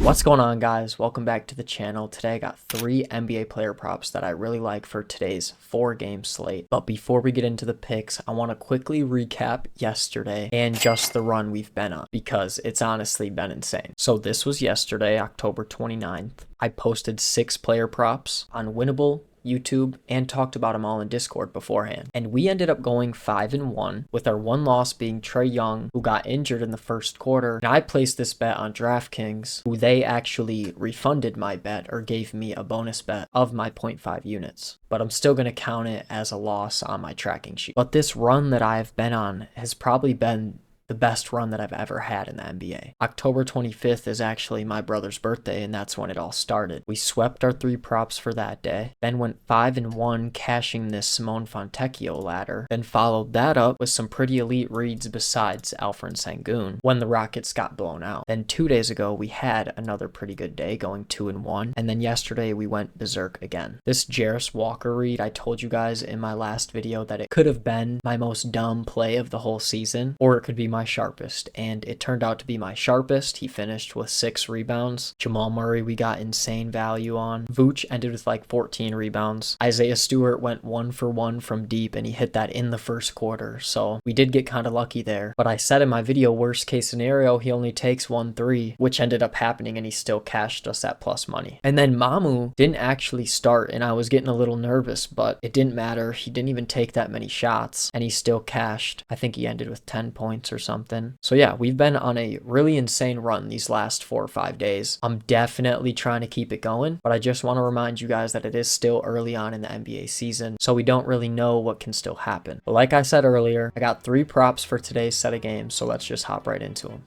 What's going on, guys? Welcome back to the channel. Today I got 3 NBA player props that I really like for today's 4-game slate. But before we get into the picks, I want to quickly recap yesterday and just the run we've been on because it's honestly been insane. So this was yesterday, October 29th. I posted 6 player props on Winnable, YouTube, and talked about them all in Discord beforehand. And we ended up going 5-1, with our one loss being Trae Young, who got injured in the first quarter. And I placed this bet on DraftKings, who they actually refunded my bet or gave me a bonus bet of my 0.5 units. But I'm still going to count it as a loss on my tracking sheet. But this run that I've been on has probably been the best run that I've ever had in the NBA. October 25th is actually my brother's birthday, and that's when it all started. We swept our 3 props for that day, then went 5-1 cashing this Simone Fontecchio ladder, then followed that up with some pretty elite reads besides Alfred Sengun when the Rockets got blown out. Then 2 days ago we had another pretty good day going 2-1, and then yesterday we went berserk again. This Jarris Walker read, I told you guys in my last video that it could have been my most dumb play of the whole season, or it could be my sharpest, and it turned out to be my sharpest. He finished with 6 rebounds. Jamal Murray we got insane value on. Vooch ended with like 14 rebounds. Isaiah Stewart went 1 for 1 from deep, and he hit that in the first quarter, so we did get kind of lucky there. But I said in my video, worst case scenario, he only takes 1-3, which ended up happening, and he still cashed us at plus money. And then Mamu didn't actually start, and I was getting a little nervous, but it didn't matter. He didn't even take that many shots, and he still cashed. I think he ended with 10 points or something. So yeah, we've been on a really insane run these last 4 or 5 days. I'm definitely trying to keep it going, but I just want to remind you guys that it is still early on in the NBA season, so we don't really know what can still happen. But like I said earlier, I got 3 props for today's set of games, so let's just hop right into them.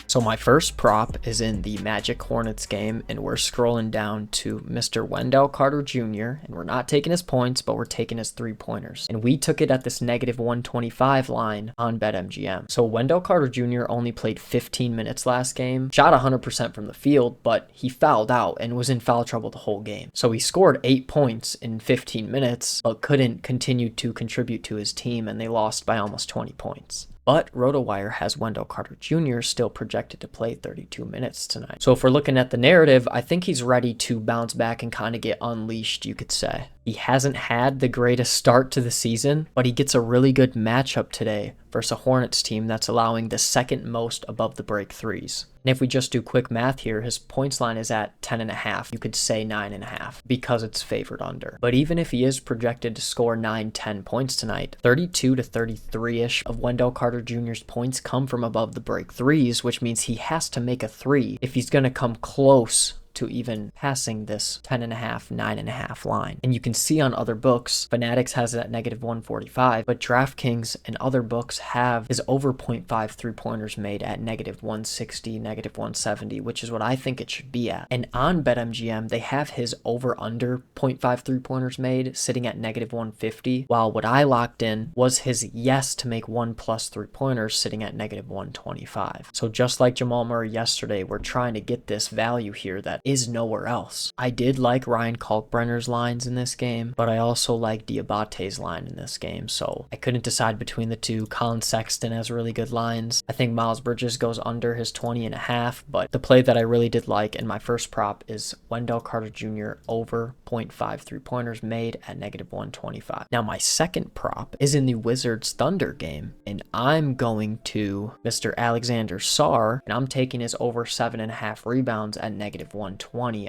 So my first prop is in the Magic Hornets game, and we're scrolling down to Mr. Wendell Carter Jr., and we're not taking his points, but we're taking his 3-pointers. And we took it at this -125 line on BetMGM. So Wendell Carter Jr. only played 15 minutes last game, shot 100% from the field, but he fouled out and was in foul trouble the whole game. So he scored 8 points in 15 minutes, but couldn't continue to contribute to his team, and they lost by almost 20 points. But RotoWire has Wendell Carter Jr. still projected to play 32 minutes tonight. So if we're looking at the narrative, I think he's ready to bounce back and kind of get unleashed, you could say. He hasn't had the greatest start to the season, but he gets a really good matchup today versus a Hornets team that's allowing the second most above the break threes. And if we just do quick math here, his points line is at 10.5. You could say 9.5 because it's favored under. But even if he is projected to score 9-10 points tonight, 32 to 33-ish of Wendell Carter Jr.'s points come from above the break threes, which means he has to make a 3 if he's going to come close to even passing this 10.5, 9.5 line. And you can see on other books, Fanatics has it at -145, but DraftKings and other books have his over 0.5 3-pointers made at -160, -170, which is what I think it should be at. And on BetMGM, they have his over under 0.5 3-pointers made sitting at -150, while what I locked in was his yes to make 1+ 3-pointers sitting at -125. So just like Jamal Murray yesterday, we're trying to get this value here that is nowhere else. I did like Ryan Kalkbrenner's lines in this game, but I also like Diabate's line in this game, so I couldn't decide between the two. Colin Sexton has really good lines. I think Miles Bridges goes under his 20.5, but the play that I really did like in my first prop is Wendell Carter Jr. over 0.5 3-pointers made at -125. Now my second prop is in the Wizards Thunder game, and I'm going to Mr. Alexander Sarr, and I'm taking his over 7.5 rebounds at -120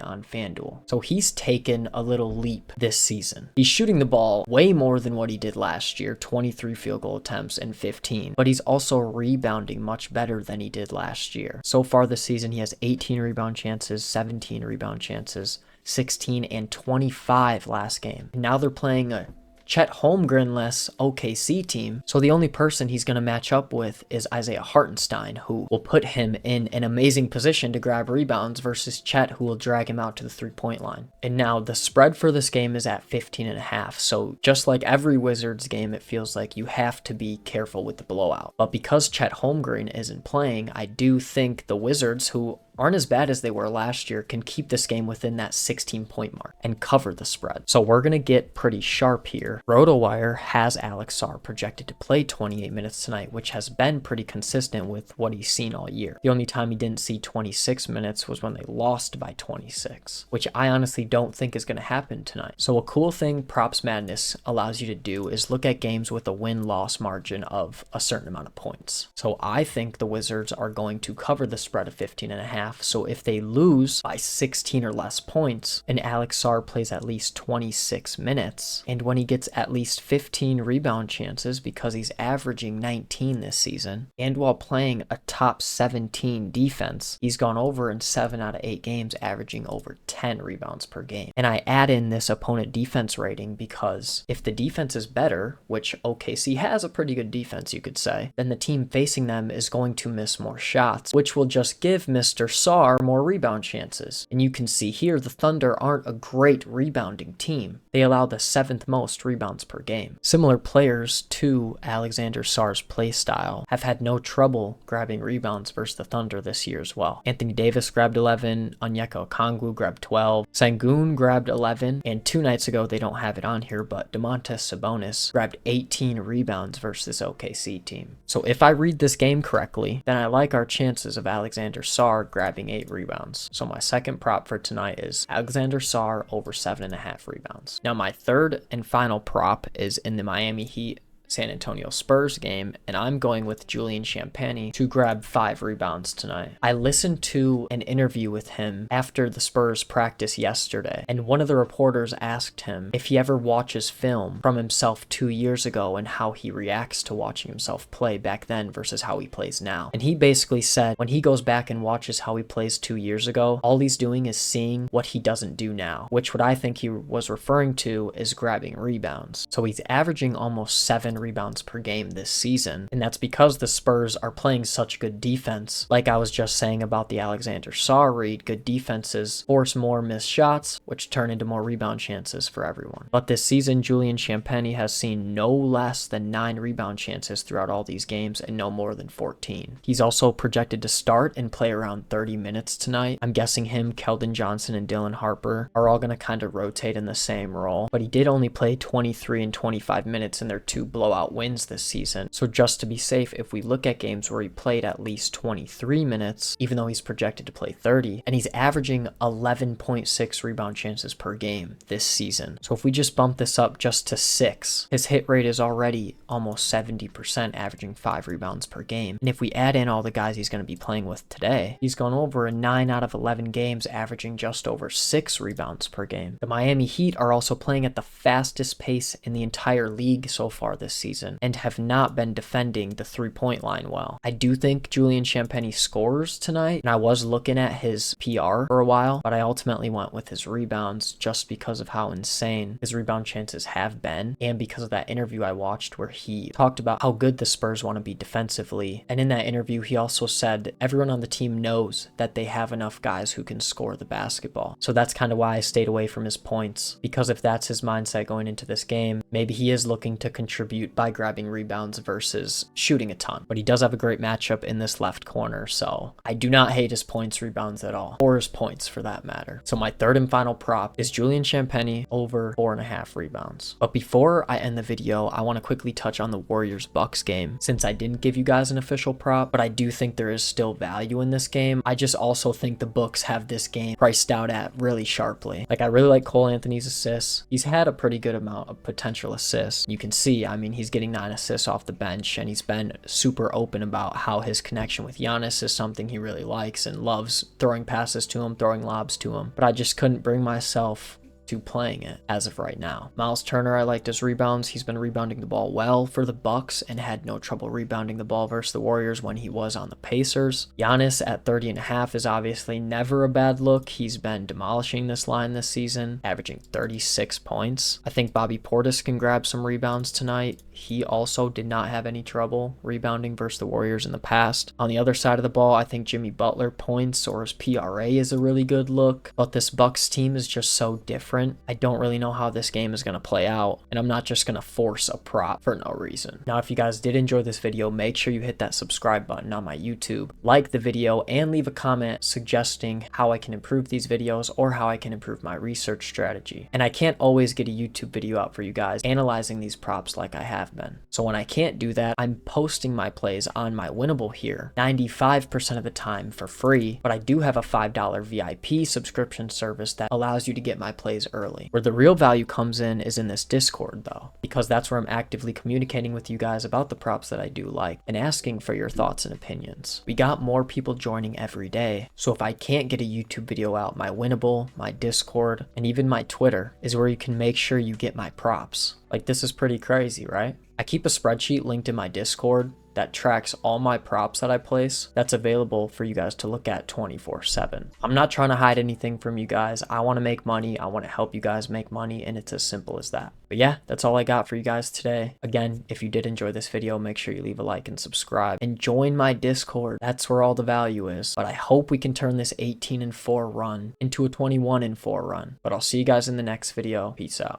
on FanDuel. So he's taken a little leap this season. He's shooting the ball way more than what he did last year, 23 field goal attempts and 15, but he's also rebounding much better than he did last year. So far this season, he has 18 rebound chances, 17 rebound chances, 16 and 25 last game. And now they're playing a Chet Holmgren-less OKC team, so the only person he's going to match up with is Isaiah Hartenstein, who will put him in an amazing position to grab rebounds versus Chet, who will drag him out to the 3-point line. And now the spread for this game is at 15.5, so just like every Wizards game, it feels like you have to be careful with the blowout. But because Chet Holmgren isn't playing, I do think the Wizards, who aren't as bad as they were last year can keep this game within that 16-point mark and cover the spread. So we're going to get pretty sharp here. RotoWire has Alex Sarr projected to play 28 minutes tonight, which has been pretty consistent with what he's seen all year. The only time he didn't see 26 minutes was when they lost by 26, which I honestly don't think is going to happen tonight. So a cool thing Props Madness allows you to do is look at games with a win-loss margin of a certain amount of points. So I think the Wizards are going to cover the spread of 15.5. So if they lose by 16 or less points and Alex Sarr plays at least 26 minutes, and when he gets at least 15 rebound chances because he's averaging 19 this season, and while playing a top 17 defense, he's gone over in 7 out of 8 games, averaging over 10 rebounds per game. And I add in this opponent defense rating because if the defense is better, which OKC has a pretty good defense, you could say, then the team facing them is going to miss more shots, which will just give Mr. Sarr more rebound chances. And you can see here the Thunder aren't a great rebounding team. They allow the 7th most rebounds per game. Similar players to Alexander Sarr's play style have had no trouble grabbing rebounds versus the Thunder this year as well. Anthony Davis grabbed 11, Onyeka Okongwu grabbed 12, Sengun grabbed 11, and 2 nights ago, they don't have it on here, but Domantas Sabonis grabbed 18 rebounds versus this OKC team. So if I read this game correctly, then I like our chances of Alexander Sarr grabbing 8 rebounds. So my second prop for tonight is Alexander Sarr over 7.5 rebounds. Now my third and final prop is in the Miami Heat San Antonio Spurs game, and I'm going with Julian Champagnie to grab 5 rebounds tonight. I listened to an interview with him after the Spurs practice yesterday, and one of the reporters asked him if he ever watches film from himself 2 years ago and how he reacts to watching himself play back then versus how he plays now. And he basically said when he goes back and watches how he plays 2 years ago, all he's doing is seeing what he doesn't do now, which what I think he was referring to is grabbing rebounds. So he's averaging almost 7 rebounds per game this season, and that's because the Spurs are playing such good defense. Like I was just saying about the Alexander Sarr read, good defenses force more missed shots, which turn into more rebound chances for everyone. But this season, Julian Champagnie has seen no less than 9 rebound chances throughout all these games and no more than 14. He's also projected to start and play around 30 minutes tonight. I'm guessing him, Keldon Johnson, and Dylan Harper are all going to kind of rotate in the same role, but he did only play 23 and 25 minutes in their 2 blowout wins this season. So just to be safe, if we look at games where he played at least 23 minutes, even though he's projected to play 30, and he's averaging 11.6 rebound chances per game this season. So if we just bump this up just to 6, his hit rate is already almost 70%, averaging 5 rebounds per game. And if we add in all the guys he's going to be playing with today, he's gone over in 9 out of 11 games, averaging just over 6 rebounds per game. The Miami Heat are also playing at the fastest pace in the entire league so far this season and have not been defending the 3-point line well. I do think Julian Champagnie scores tonight, and I was looking at his PR for a while, but I ultimately went with his rebounds just because of how insane his rebound chances have been, and because of that interview I watched where he talked about how good the Spurs want to be defensively. And in that interview, he also said everyone on the team knows that they have enough guys who can score the basketball. So that's kind of why I stayed away from his points, because if that's his mindset going into this game, maybe he is looking to contribute by grabbing rebounds versus shooting a ton. But he does have a great matchup in this left corner, so I do not hate his points rebounds at all, or his points for that matter. So my third and final prop is Julian Champagnie over 4.5 rebounds. But before I end the video, I want to quickly touch on the Warriors-Bucks game, since I didn't give you guys an official prop, but I do think there is still value in this game. I just also think the Bucks have this game priced out at really sharply. Like, I really like Cole Anthony's assists. He's had a pretty good amount of potential assists. You can see, I mean, he's getting 9 assists off the bench, and he's been super open about how his connection with Giannis is something he really likes and loves throwing passes to him, throwing lobs to him. But I just couldn't bring myself to playing it as of right now. Miles Turner, I liked his rebounds. He's been rebounding the ball well for the Bucks and had no trouble rebounding the ball versus the Warriors when he was on the Pacers. Giannis at 30.5 is obviously never a bad look. He's been demolishing this line this season, averaging 36 points. I think Bobby Portis can grab some rebounds tonight. He also did not have any trouble rebounding versus the Warriors in the past. On the other side of the ball, I think Jimmy Butler points or his PRA is a really good look, but this Bucks team is just so different different. I don't really know how this game is going to play out, and I'm not just going to force a prop for no reason. Now, if you guys did enjoy this video, make sure you hit that subscribe button on my YouTube, like the video, and leave a comment suggesting how I can improve these videos or how I can improve my research strategy. And I can't always get a YouTube video out for you guys analyzing these props like I have been. So when I can't do that, I'm posting my plays on my Winnable here 95% of the time for free, but I do have a $5 VIP subscription service that allows you to get my plays early. Where the real value comes in is in this Discord though, because that's where I'm actively communicating with you guys about the props that I do like and asking for your thoughts and opinions. We got more people joining every day, so if I can't get a YouTube video out, my Winnable, my Discord, and even my Twitter is where you can make sure you get my props. Like, this is pretty crazy, right? I keep a spreadsheet linked in my Discord that tracks all my props that I place that's available for you guys to look at 24/7. I'm not trying to hide anything from you guys. I want to make money. I want to help you guys make money, and it's as simple as that. But yeah, that's all I got for you guys today. Again, if you did enjoy this video, make sure you leave a like and subscribe and join my Discord. That's where all the value is. But I hope we can turn this 18-4 run into a 21-4 run. But I'll see you guys in the next video. Peace out.